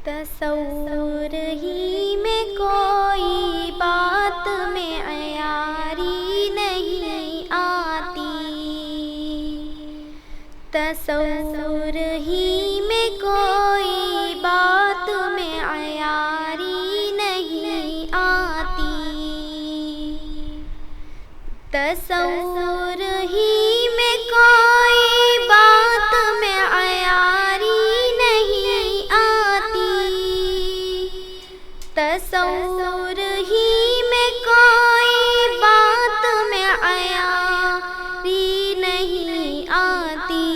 تصور ہی میں کوئی بات میں عیاری نہیں آتی، تصور ہی میں کوئی بات میں عیاری نہیں آتی، تصور ہی میں کوئی بات میں عیاری نہیں آتی، تصور ہی میں کوئی بات میں عیاری نہیں آتی،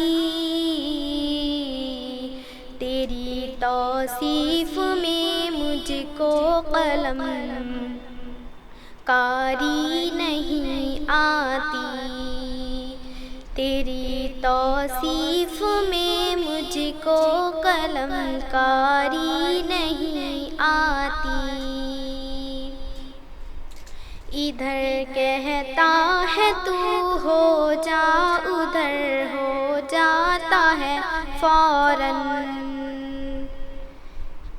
تیری توصیف میں مجھ کو قلم کاری نہیں آتی، تیری توصیف میں مجھ کو قلم کاری نہیں آتی، ادھر کہتا ہے تو ہو جا ادھر ہو جاتا ہے فوراً،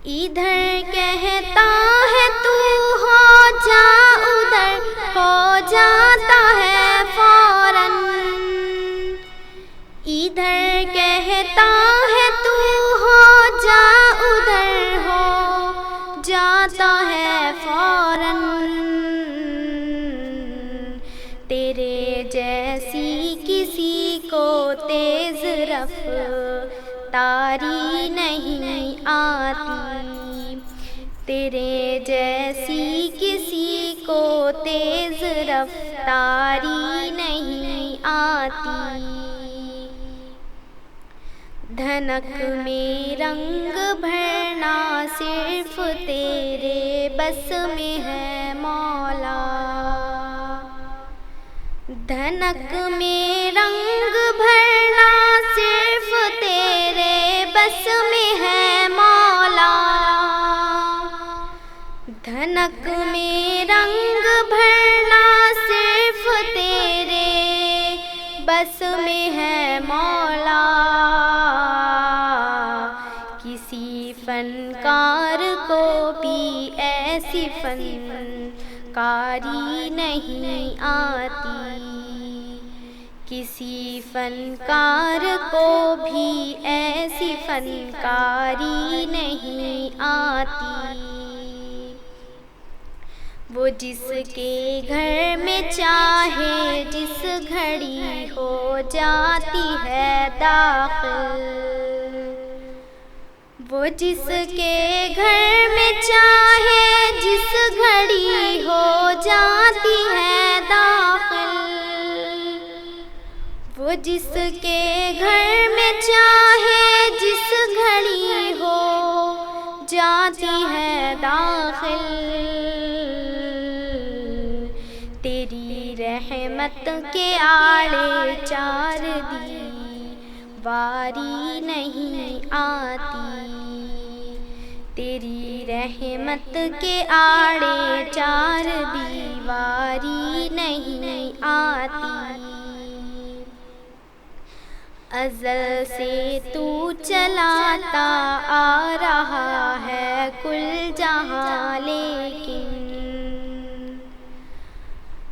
ادھر کہتا ہے تو ہو جا ادھر ہو جاتا ہے فوراً، ادھر کہتا ہے تو ہو جا ادھر ہو جاتا ہے فوراً، تیرے جیسی کسی کو تیز رفتاری نہیں آتی، تیرے جیسی کسی کو تیز رفتاری نہیں آتی، دھنک میں رنگ بھرنا صرف تیرے بس میں ہے مولا، دھنک میں رنگ بھرنا صرف تیرے بس میں ہے مولا، دھنک میں رنگ بھرنا صرف تیرے بس میں ہے مولا، کسی فنکار کو بھی ایسی فنکاری نہیں آتی، کسی فنکار کو بھی ایسی فنکاری نہیں آتی، وہ جس کے گھر میں چاہے جس گھڑی ہو جاتی ہے داخل، وہ جس کے گھر میں چاہے جس گھڑی ہو جاتی ہے داخل، وہ جس کے گھر میں چاہے جس گھڑی ہو جاتی ہے داخل، تیری رحمت کے آڑے چار دیواری نہیں آتی، تیری رحمت کے آڑے چار دیواری نہیں آتی، ازل سے تو چلاتا آ رہا ہے کل جہاں لیکن،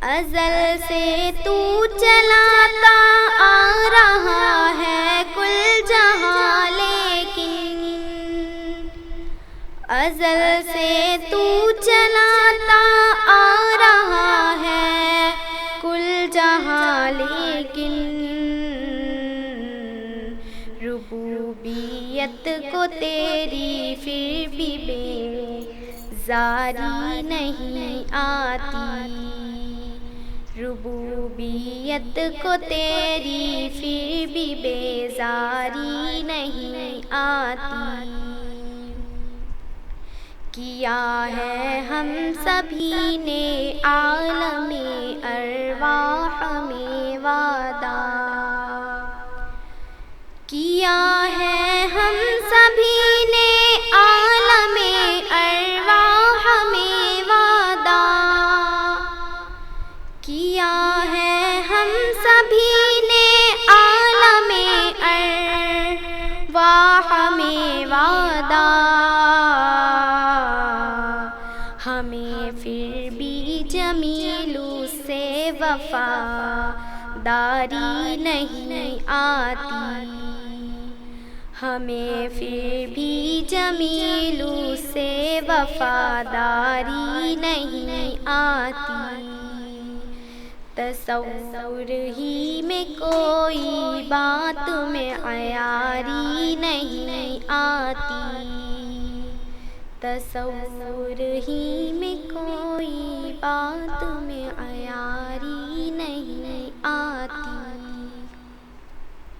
ازل سے تو چلاتا آ رہا ہے کل جہاں لیکن، ازل سے تو چلاتا آ رہا ہے کل جہاں لیکن، ربوبیت کو تیری پھر بھی بیزاری نہیں آتی، ربوبیت کو تیری پھر بھی بیزاری نہیں آتی، کیا ہے ہم سبھی نے عالم ارواح میں وعدہ، کیا ہے ہم سبھی نے عالم ارواح میں وعدہ، کیا ہے ہم سبھی نے عالم ارواح میں وعدہ، وفاداری نہیں آتی، ہمیں پھر بھی جمیلوں سے وفاداری نہیں آتی، تصور ہی میں کوئی بات میں عیاری نہیں آتی، تصور ہی میں کوئی بات میں عیاری